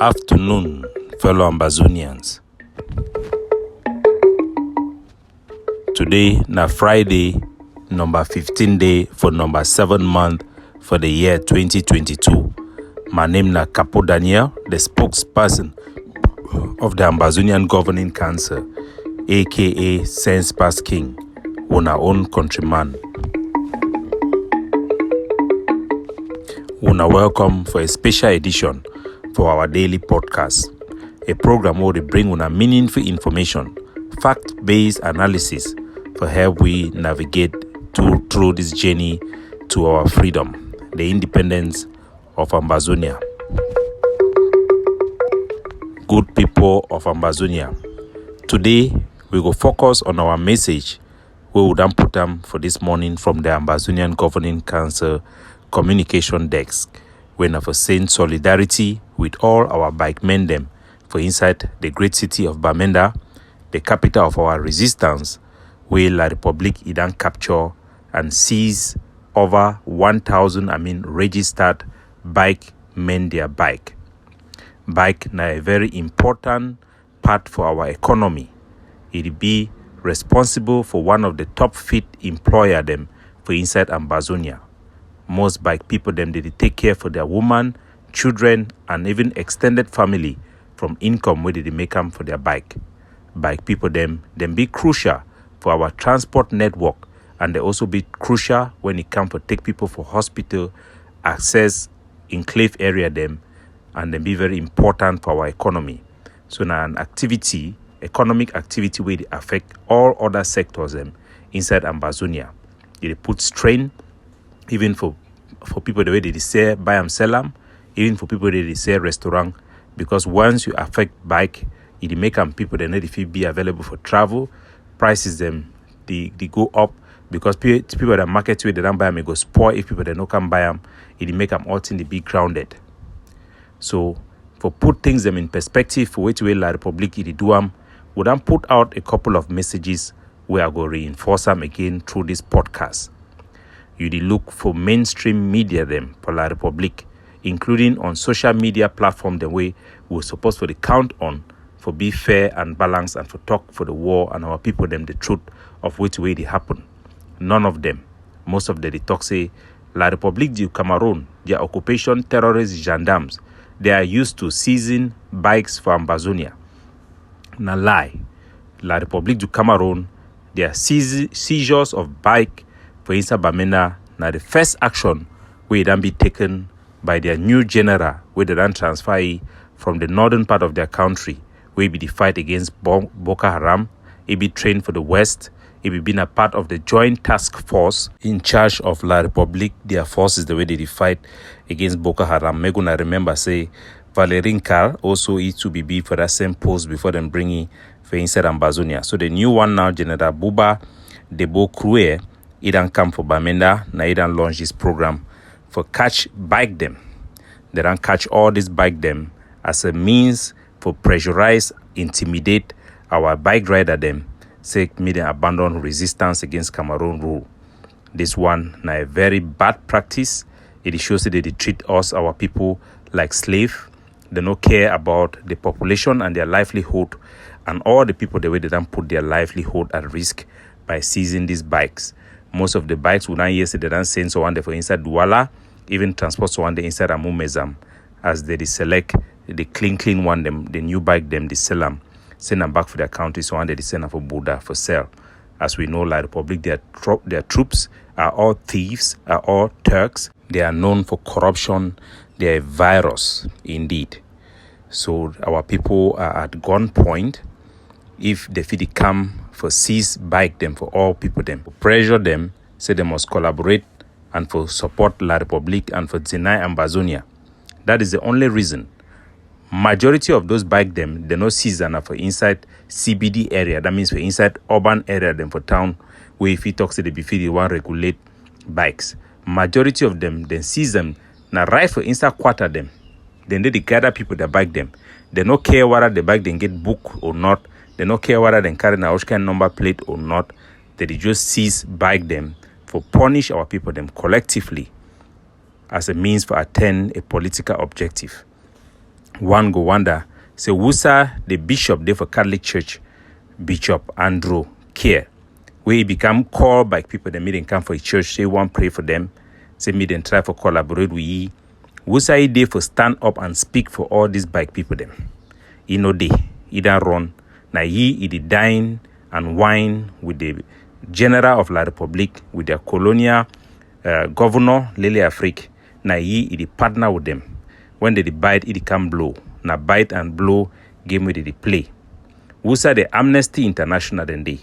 Afternoon, fellow Ambazonians. Today na Friday, number 15 day for number 7 month for the year 2022. My name na Capo Daniel, the spokesperson of the Ambazonian Governing Council, aka Sense Pass King, on our own countryman. Una welcome for a special edition for our daily podcast, a program where we bring una meaningful information, fact-based analysis for help we navigate through this journey to our freedom, the independence of Ambazonia. Good people of Ambazonia, today we will focus on our message we would put them for this morning from the Ambazonian Governing Council communication desk, when of saying solidarity with all our bike men them for inside the great city of Bamenda, the capital of our resistance, where La Republic idan capture and seize over 1,000 registered bike men their bike. Bike na a very important part for our economy. It be responsible for one of the top fit employer them for inside Ambazonia. Most bike people them they take care for their women, children, and even extended family from income where they make them for their bike. Bike people them be crucial for our transport network, and they also be crucial when it comes to take people for hospital, access enclave area them, and then be very important for our economy. So now an activity, economic activity where they affect all other sectors them inside Ambazonia. It put strain even for people the way they sell, buy and sell them, even for people they sell restaurant, because once you affect bike, it make them people they need to be available for travel, prices them they go up, because people that market where they don't buy them, it go spoil. If people they no can buy them, it make them all in the be grounded. So for put things them in perspective, for which way La Republic it do them, we then put out a couple of messages where I go reinforce them again through this podcast. You look for mainstream media them for La Republic, including on social media platform the way we're supposed to count on for be fair and balanced and for talk for the war and our people them the truth of which way they happen. None of them. Most of them they talk say La Republique du Cameroon, their occupation terrorist gendarmes, they are used to seizing bikes for Ambazonia. Na lie. La Republique du Cameroon, their seizures of bike for inside Bamenda, now the first action will then be taken by their new general, where they then transfer from the northern part of their country, where be the fight against Boko Haram. It be trained for the west. It be been a part of the joint task force in charge of La Republique. Their forces the way they fight against Boko Haram. Me gonna remember say Valerin Carr also E2BB for that same post before them bringing for inside Ambazonia. So the new one now, General Buba Debo Krue, he don't come for Bamenda. Now he don't launch this program for catch bike them. They don't catch all this bike them as a means for pressurize, intimidate our bike rider them, say me them abandon resistance against Cameroon rule. This one now a very bad practice. It shows that they treat us, our people, like slave. They don't care about the population and their livelihood, and all the people the way they don't put their livelihood at risk by seizing these bikes. Most of the bikes we now hear say they don't send so one day for inside Douala, even transport so one day inside Amumezam, as they select the clean one them, the new bike them, they sell them, send them back for their country, so one day they send them for Buddha for sale. As we know, La Republic, their troops are all thieves, are all Turks. They are known for corruption. They are a virus indeed. So our people are at gunpoint. If they fit come for seize bike them for all people them, pressure them, say they must collaborate and for support La Republique and for deny Ambazonia. That is the only reason. Majority of those bike them, they no seize and for inside CBD area. That means for inside urban area them for town, where if he talks to the before they want regulate bikes. Majority of them then seize them now right for inside quarter them. Then they gather people that bike them. They no care whether the bike then get book or not. They no care whether they carry a kind number plate or not. They just seize bike them for punish our people them collectively as a means for attain a political objective. One go wonder, say Wusa, the bishop there for Catholic Church, Bishop Andrew Care, where he become called by people that meet come for a church, say one pray for them, say meet and try for collaborate with ye. Wusa he there for stand up and speak for all these bike people them. He no day, he don't run. Now he did dine and wine with the General of La Republique, with their colonial governor, Lele Afrique. Now he did partner with them. When they bite, it come blow. Now bite and blow, game with the play. Wusa the Amnesty International then they.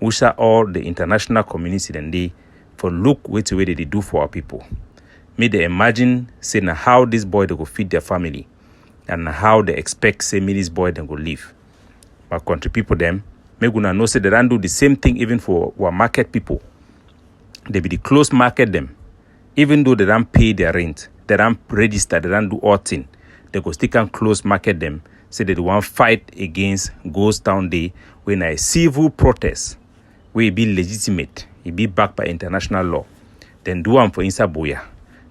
Wusa all the international community then they for look which way they do for our people. May they imagine say now how this boy they go feed their family and how they expect say me this boy they go live. But country people them, make una know say they don't do the same thing even for our market people. They be the close market them. Even though they don't pay their rent, they don't register, they don't do all thing, they go stick and close market them. Say they want fight against Ghost Town Day when a civil protest will be legitimate, it be backed by international law. Then do one for inside Boya.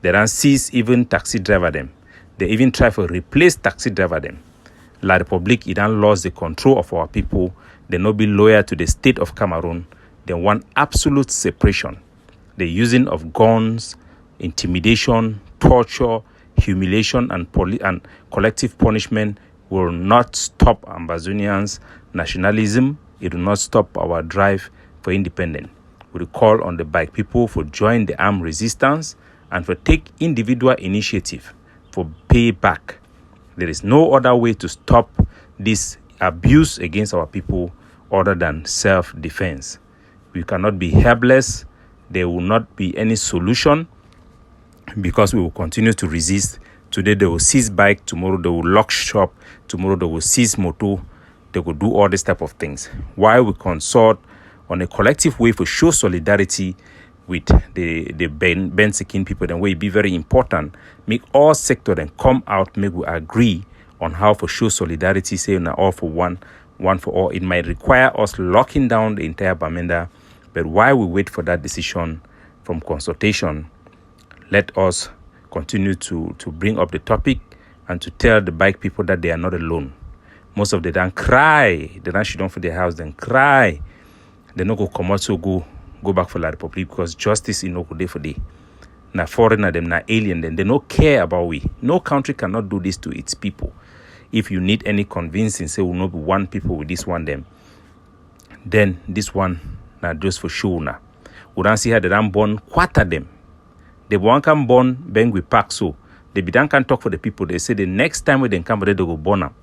They don't seize even taxi driver them. They even try to replace taxi driver them. La Republique, it don't lost the control of our people. They not be loyal to the state of Cameroon. They want absolute separation. The using of guns, intimidation, torture, humiliation, and collective punishment will not stop Ambazonians' nationalism. It will not stop our drive for independence. We call on the bike people for join the armed resistance and for take individual initiative for payback. There is no other way to stop this abuse against our people other than self-defense. We cannot be helpless. There will not be any solution because we will continue to resist. Today they will seize bike, tomorrow they will lock shop, tomorrow they will seize motor, they will do all this type of things. While we consult on a collective way for show solidarity with the Ben-seeking people, then will be very important. Make all sector then come out, make we agree on how for show solidarity, say now all for one for all. It might require us locking down the entire Bamenda, but while we wait for that decision from consultation, let us continue to bring up the topic and to tell the bike people that they are not alone. Most of them don't cry. They don't sit down for their house, then cry. They no go come out, so go back for La Republique because justice is no good day for day. Na foreigner them, na alien them, they no care about we. No country cannot do this to its people. If you need any convincing, say will not be one people with this one them, then this one na just for sure na. We don't see how they don't born quarter them. The one can born bang with pack so. They be done can talk for the people. They say the next time when they come, they go born them.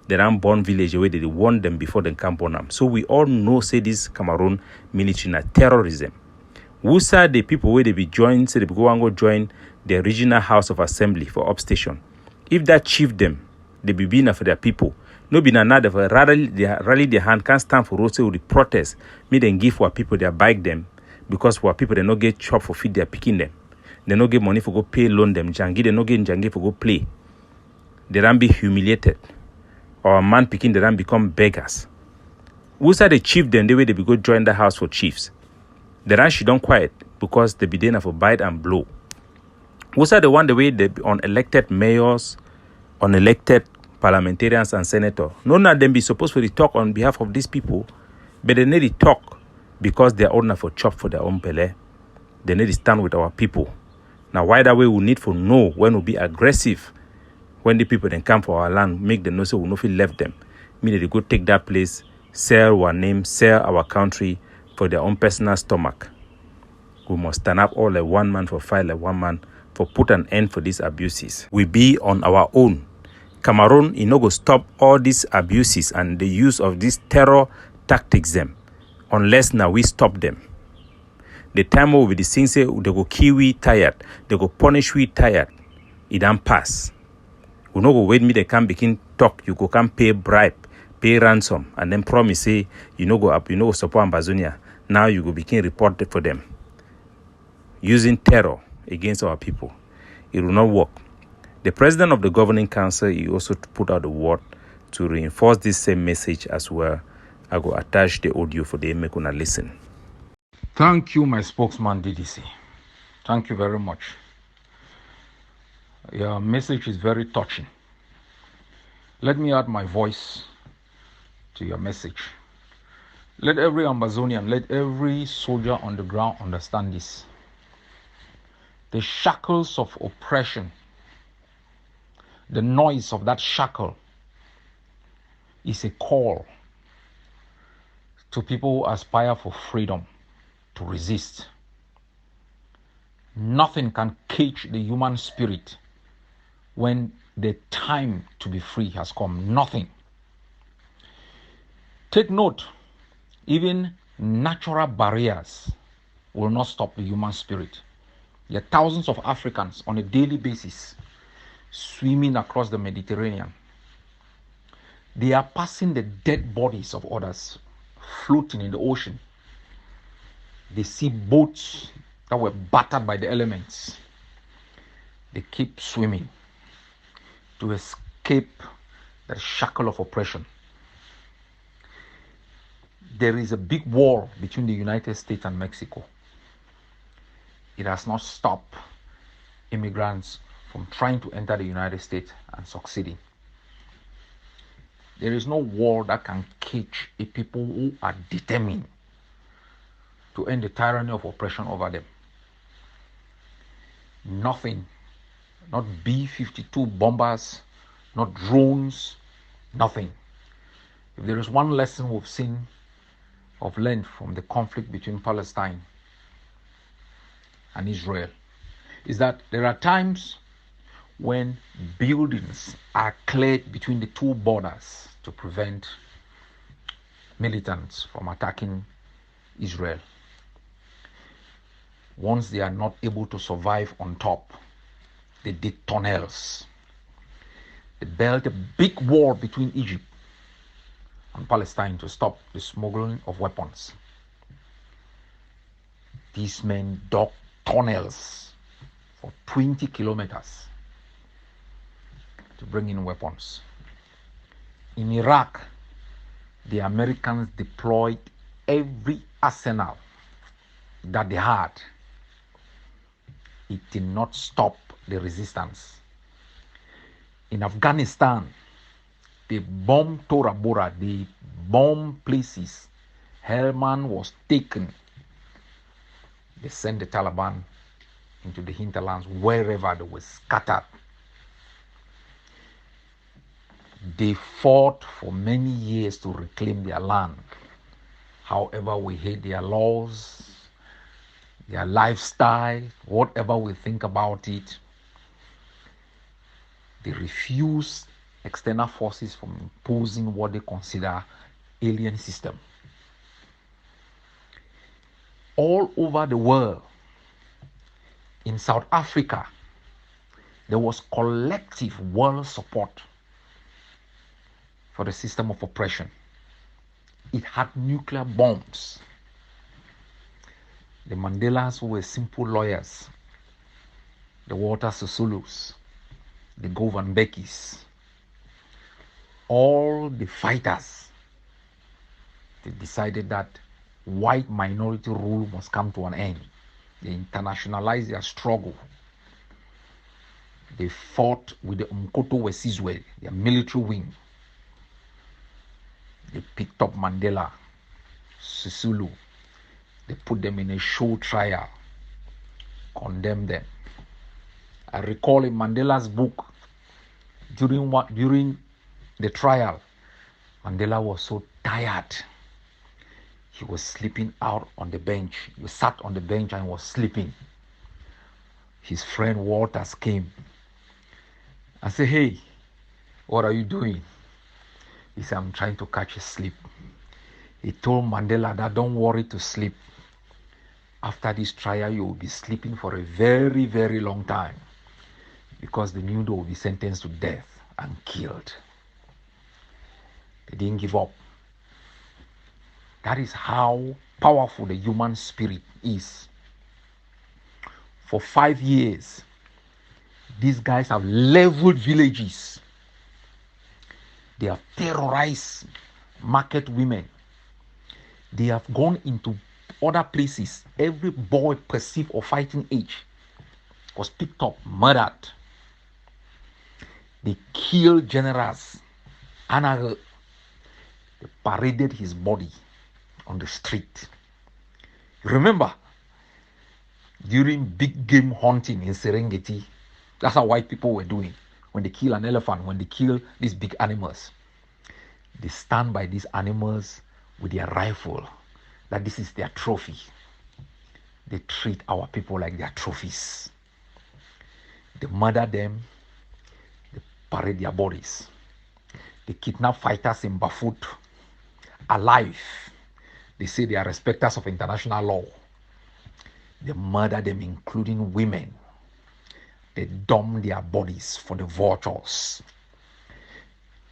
They don't born village where they warn them before they come born them. So we all know say this Cameroon military na terrorism. Wusa the people where they be joined, say they go and go join the regional house of assembly for upstation. If that chief them, they be being for their people. No be na they rally their hand can't stand for road say with the protest. Me then give for people their bike them because for people they no get chop for feed their picking them. They no get money for go pay loan them. Jangi they no get jangi for go play. They don't be humiliated. Or man picking they don't become beggars. Wusa the chief then the way they be go join the house for chiefs. They don't quiet because they be there for bite and blow. Wusa the one the way they be unelected mayors, unelected parliamentarians and senators. None of them be supposed to talk on behalf of these people, but they need to talk because they are owner for chop for their own pele. They need to stand with our people. Now, why that way we need to know when we be aggressive, when the people then come for our land, make them know so we no feel left them. Meaning they go take that place, sell our name, sell our country for their own personal stomach. We must stand up all like one man for fight like one man for put an end for these abuses. We be on our own. Cameroon, you know, go stop all these abuses and the use of these terror tactics them, unless now we stop them. The time will be the thing say they go kill we tired, they go punish we tired. It don't pass. We no go wait me they can begin talk. You go come pay bribe, pay ransom, and then promise say you no go up, you no go support Ambazonia. Now you go begin report for them. Using terror against our people. It will not work. The president of the governing council, he also put out the word to reinforce this same message as well. I go attach the audio for them make una listen. Thank you, my spokesman, DDC. Thank you very much. Your message is very touching. Let me add my voice to your message. Let every Ambazonian, let every soldier on the ground understand this. The shackles of oppression, the noise of that shackle is a call to people who aspire for freedom to resist. Nothing can cage the human spirit when the time to be free has come. Nothing. Take note, even natural barriers will not stop the human spirit. There are thousands of Africans on a daily basis swimming across the Mediterranean. They are passing the dead bodies of others floating in the ocean. They see boats that were battered by the elements. They keep swimming to escape the shackle of oppression. There is a big war between the United States and Mexico. It has not stopped immigrants from trying to enter the United States and succeeding. There is no war that can cage a people who are determined to end the tyranny of oppression over them. Nothing, not B-52 bombers, not drones, nothing. If there is one lesson we've learned from the conflict between Palestine and Israel, is that there are times when buildings are cleared between the two borders to prevent militants from attacking Israel. Once they are not able to survive on top, they dig tunnels. They built a big wall between Egypt and Palestine to stop the smuggling of weapons. These men dug tunnels for 20 kilometers to bring in weapons. In Iraq, the Americans deployed every arsenal that they had. It did not stop the resistance. In Afghanistan, they bombed Tora Bora, they bombed places. Helmand was taken. They sent the Taliban into the hinterlands wherever they were scattered. They fought for many years to reclaim their land. However, we hate their laws, their lifestyle, whatever we think about it. They refuse external forces from imposing what they consider alien system. All over the world, in South Africa, there was collective world support for the system of oppression. It had nuclear bombs. The Mandelas, who were simple lawyers, the Walter Sisulus, the Govan Beckys, all the fighters, they decided that white minority rule must come to an end. They internationalized their struggle. They fought with the Umkhonto we Sizwe, their military wing. They picked up Mandela, Sisulu. They put them in a show trial, condemned them. I recall in Mandela's book, during the trial, Mandela was so tired. He was sleeping out on the bench. He sat on the bench and was sleeping. His friend Walters came and said, "Hey, what are you doing?" He said, "I'm trying to catch a sleep." He told Mandela that don't worry to sleep. After this trial, you will be sleeping for a very, very long time because the Nudo will be sentenced to death and killed. They didn't give up. That is how powerful the human spirit is. For 5 years, these guys have leveled villages. They have terrorized market women. They have gone into other places. Every boy perceived of fighting age was picked up, murdered. They killed generals. Anaga, they paraded his body on the street. Remember, during big game hunting in Serengeti, that's how white people were doing. When they kill an elephant, when they kill these big animals, they stand by these animals with their rifle, that this is their trophy. They treat our people like their trophies. They murder them, they parade their bodies. They kidnap fighters in Bafut alive. They say they are respecters of international law. They murder them, including women. They dump their bodies for the vultures.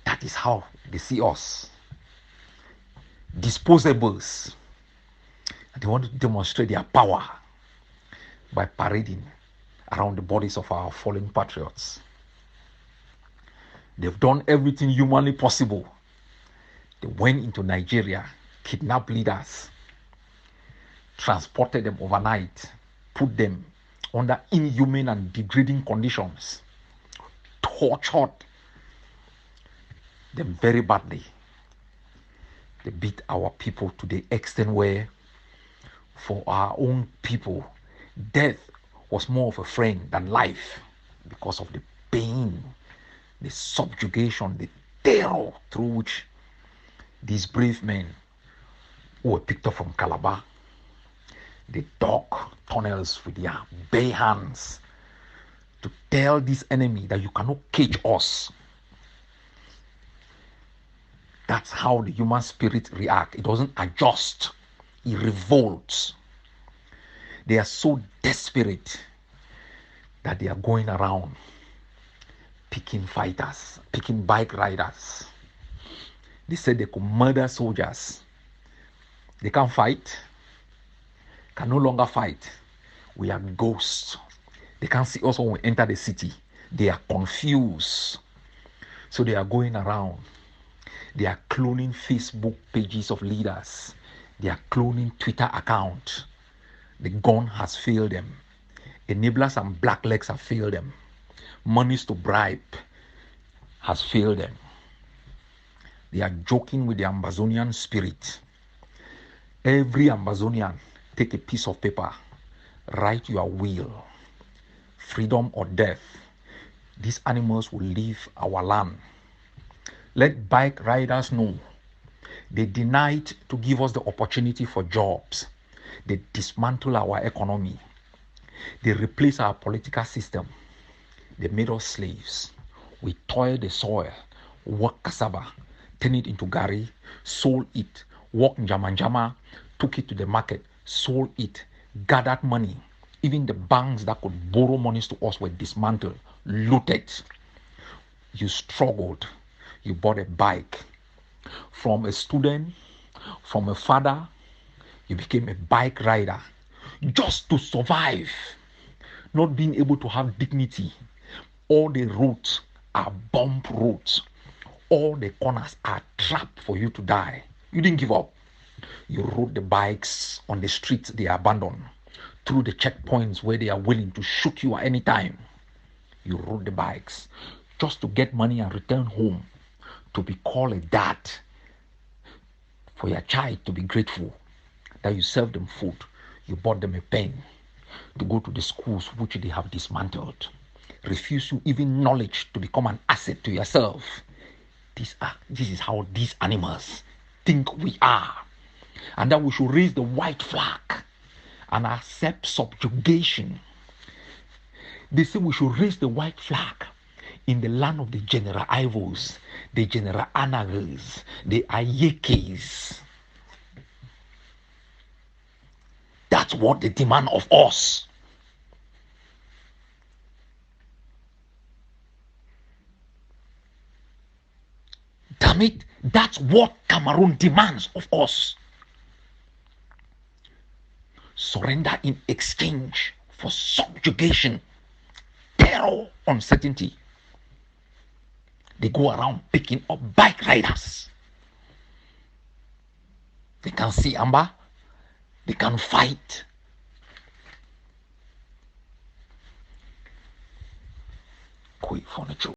That is how they see us. Disposables. They want to demonstrate their power by parading around the bodies of our fallen patriots. They've done everything humanly possible. They went into Nigeria, kidnapped leaders, transported them overnight, put them under inhumane and degrading conditions, tortured them very badly. They beat our people to the extent where, for our own people, death was more of a friend than life because of the pain, the subjugation, the terror through which these brave men who were picked up from Calabar, they dug tunnels with their bare hands to tell this enemy that you cannot cage us. That's how the human spirit reacts. It doesn't adjust. It revolts. They are so desperate that they are going around picking fighters, picking bike riders. They said they could murder soldiers. They can't fight, can no longer fight. We are ghosts. They can't see us when we enter the city. They are confused. So they are going around. They are cloning Facebook pages of leaders. They are cloning Twitter accounts. The gun has failed them. Enablers and blacklegs have failed them. Monies to bribe has failed them. They are joking with the Ambazonian spirit. Every Ambazonian, take a piece of paper, write your will, freedom or death. These animals will leave our land. Let bike riders know they denied to give us the opportunity for jobs. They dismantle our economy. They replace our political system. They made us slaves. We toil the soil, work cassava, turn it into gari, sold it, work njama, took it to the market, sold it, gathered money. Even the banks that could borrow monies to us were dismantled, looted. You struggled. You bought a bike. From a student, from a father, you became a bike rider just to survive, not being able to have dignity. All the roads are bump roads. All the corners are trapped for you to die. You didn't give up. You rode the bikes on the streets they abandoned, through the checkpoints where they are willing to shoot you at any time. You rode the bikes just to get money and return home, to be called a dad, for your child to be grateful that you served them food, you bought them a pen, to go to the schools which they have dismantled, refuse you even knowledge to become an asset to yourself. This is how these animals think we are, and that we should raise the white flag and accept subjugation. They say we should raise the white flag in the land of the General Ivos, the General Anagas, the Ayekes. That's what they demand of us. Damn it, that's what Cameroon demands of us. Surrender in exchange for subjugation, terror, uncertainty. They go around picking up bike riders. They can see Amba. They can fight. Quick for the